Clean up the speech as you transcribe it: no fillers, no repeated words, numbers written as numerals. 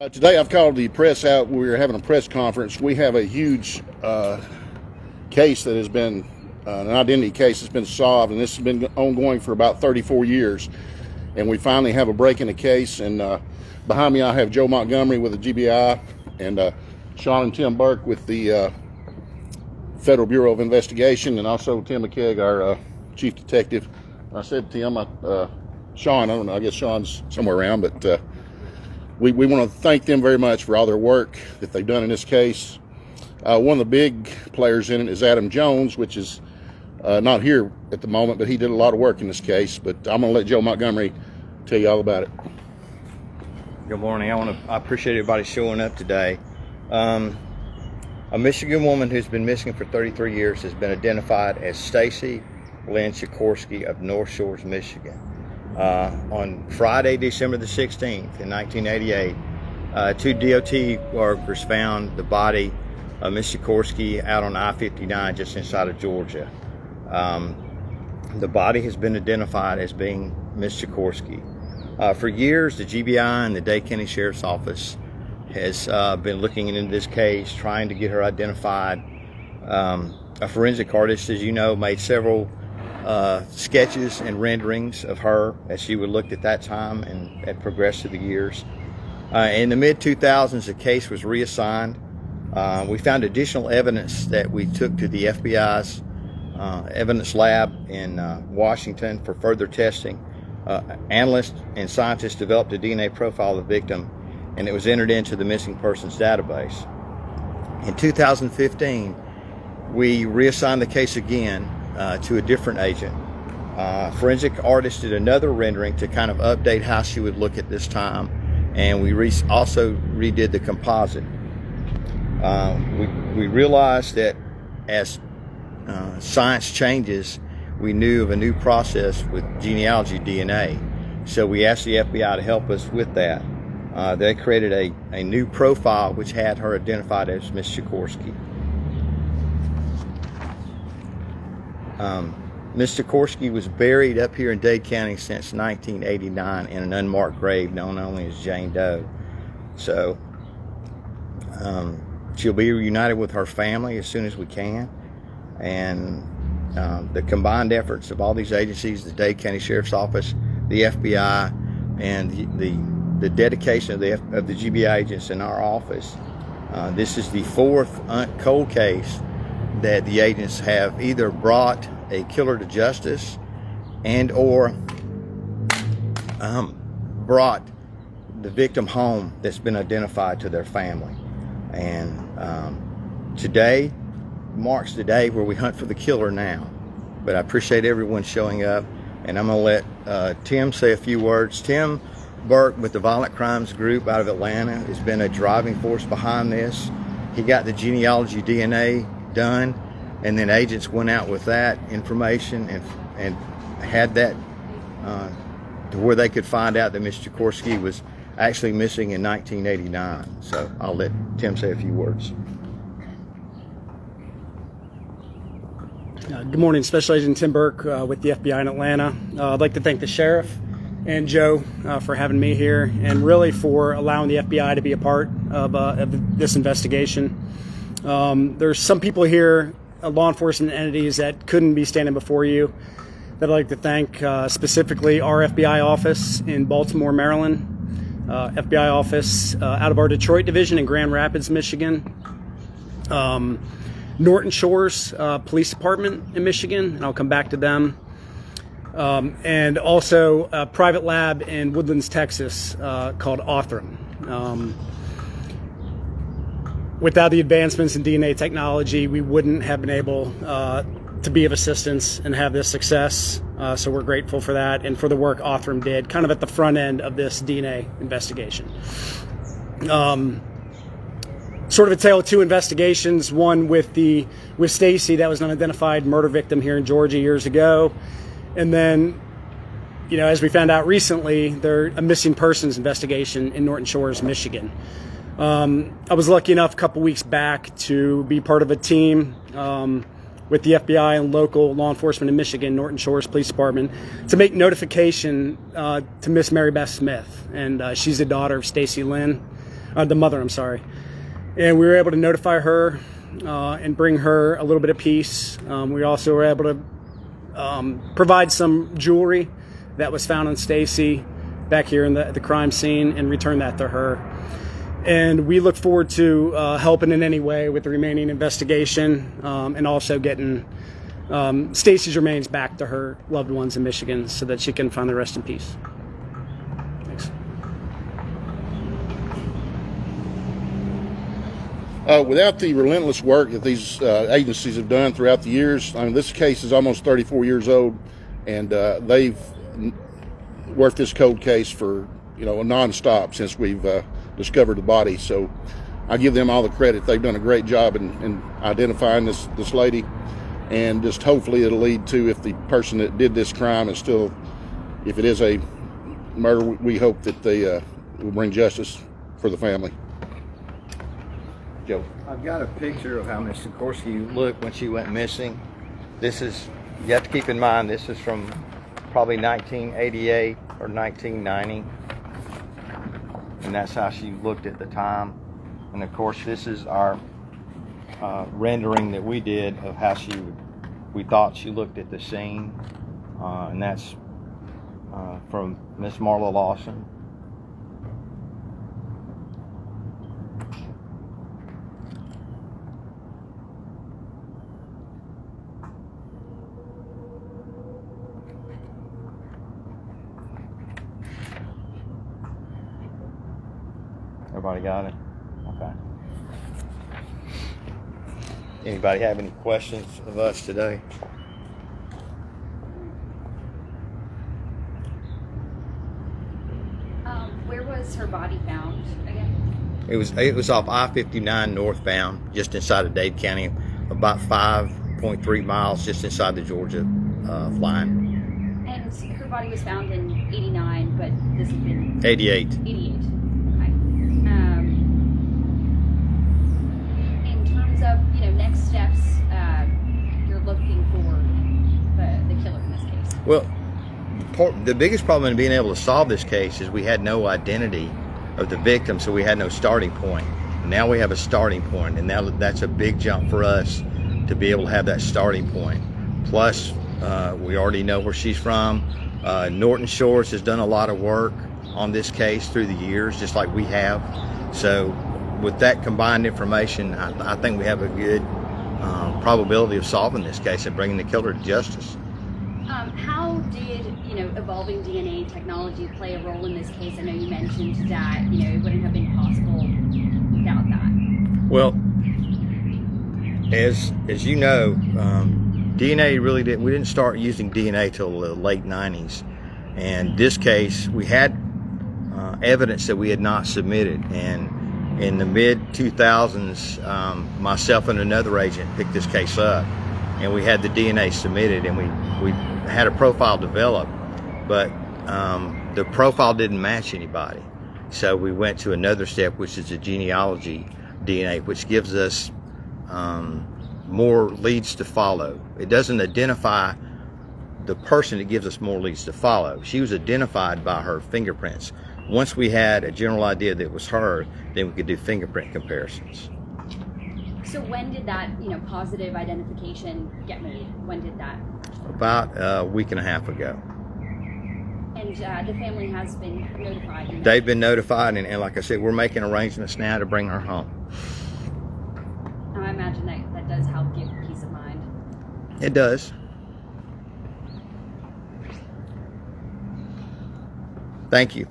Today I've called the press out. We're having a press conference. We have a huge case that has been, an identity case that's been solved, and this has been ongoing for about 34 years. And we finally have a break in the case. And behind me I have Joe Montgomery with the GBI, and Sean and Tim Burke with the Federal Bureau of Investigation, and also Tim McKeag, our chief detective. I said Tim, Sean, I don't know, I guess Sean's somewhere around, but we want to thank them very much for all their work that they've done in this case. One of the big players in it is Adam Jones, which is not here at the moment, but he did a lot of work in this case. But I'm going to let Joe Montgomery tell you all about it. Good morning. I appreciate everybody showing up today. A Michigan woman who's been missing for 33 years has been identified as Stacy Lynn Sikorsky of North Shores, Michigan. On Friday, December the 16th in 1988, two DOT workers found the body of Miss Sikorsky out on I-59 just inside of Georgia. The body has been identified as being Miss Sikorsky. For years, the GBI and the Dade County Sheriff's Office has been looking into this case, trying to get her identified. A forensic artist, as you know, made several sketches and renderings of her as she would look at that time and had progressed through the years. In the mid-2000s, the case was reassigned. We found additional evidence that we took to the FBI's evidence lab in Washington for further testing. Analysts and scientists developed a DNA profile of the victim, and it was entered into the missing persons database. In 2015, we reassigned the case again to a different agent. Forensic artist did another rendering to kind of update how she would look at this time, and we also redid the composite. We realized that as science changes, we knew of a new process with genealogy DNA, so we asked the FBI to help us with that. They created a new profile which had her identified as Miss Sikorsky. Miss Sikorsky was buried up here in Dade County since 1989 in an unmarked grave known only as Jane Doe. So she'll be reunited with her family as soon as we can. And the combined efforts of all these agencies, the Dade County Sheriff's Office, the FBI, and the dedication of the GBI agents in our office, this is the fourth cold case that the agents have either brought a killer to justice and or brought the victim home that's been identified to their family. And today marks the day where we hunt for the killer now. But I appreciate everyone showing up, and I'm going to let Tim say a few words. Tim Burke with the Violent Crimes Group out of Atlanta has been a driving force behind this. He got the genealogy DNA done, and then agents went out with that information and had that to where they could find out that Miss Sikorsky was actually missing in 1989. So I'll let Tim say a few words. Good morning, Special Agent Tim Burke with the FBI in Atlanta. I'd like to thank the sheriff and Joe for having me here, and really for allowing the FBI to be a part of this investigation. There's some people here, law enforcement entities, that couldn't be standing before you, that I'd like to thank, specifically our FBI office in Baltimore, Maryland, FBI office out of our Detroit division in Grand Rapids, Michigan, Norton Shores Police Department in Michigan, and I'll come back to them, and also a private lab in Woodlands, Texas called Othram. Without the advancements in DNA technology, we wouldn't have been able to be of assistance and have this success. So we're grateful for that and for the work Othram did kind of at the front end of this DNA investigation. Sort of a tale of two investigations, one with Stacy, that was an unidentified murder victim here in Georgia years ago. And then, you know, as we found out recently, there's a missing persons investigation in Norton Shores, Michigan. I was lucky enough a couple weeks back to be part of a team with the FBI and local law enforcement in Michigan, Norton Shores Police Department, to make notification to Miss Mary Beth Smith. And she's the daughter of Stacy Lynn. the mother, I'm sorry. And we were able to notify her and bring her a little bit of peace. We also were able to provide some jewelry that was found on Stacy back here in the crime scene and return that to her. And we look forward to helping in any way with the remaining investigation and also getting Stacy's remains back to her loved ones in Michigan so that she can find the rest in peace. Thanks. Without the relentless work that these agencies have done throughout the years, I mean, this case is almost 34 years old, and they've worked this cold case for, a nonstop since we've discovered the body. So I give them all the credit. They've done a great job in identifying this lady, and just hopefully it'll lead to, if the person that did this crime is still, if it is a murder, we hope that they will bring justice for the family. Joe. I've got a picture of how Miss Sikorsky looked when she went missing. This is, you have to keep in mind, this is from probably 1988 or 1990. And that's how she looked at the time. And of course, this is our rendering that we did of how we thought she looked at the scene. And that's from Miss Marla Lawson. Everybody got it? Okay. Anybody have any questions of us today? Where was her body found again? It was off I-59 northbound, just inside of Dade County, about 5.3 miles just inside the Georgia line. And her body was found in 89, but this had been 88. 88. Of next steps, you're looking for the killer in this case? Well, the biggest problem in being able to solve this case is we had no identity of the victim, so we had no starting point. Now we have a starting point, and now that's a big jump for us to be able to have that starting point. Plus, we already know where she's from. Norton Shores has done a lot of work on this case through the years, just like we have. So with that combined information, I think we have a good probability of solving this case and bringing the killer to justice. How did evolving DNA technology play a role in this case? I know you mentioned that it wouldn't have been possible without that. Well, as you know, DNA really didn't. We didn't start using DNA till the late '90s, and this case we had evidence that we had not submitted. And in the mid-2000s, myself and another agent picked this case up, and we had the DNA submitted, and we had a profile developed, but the profile didn't match anybody. So we went to another step, which is a genealogy DNA, which gives us more leads to follow. It doesn't identify the person, it gives us more leads to follow. She was identified by her fingerprints. Once we had a general idea that it was her, then we could do fingerprint comparisons. So when did that, positive identification get made? When did that? About a week and a half ago. And the family has been notified? They've been notified, and like I said, we're making arrangements now to bring her home. I imagine that does help give peace of mind. It does. Thank you.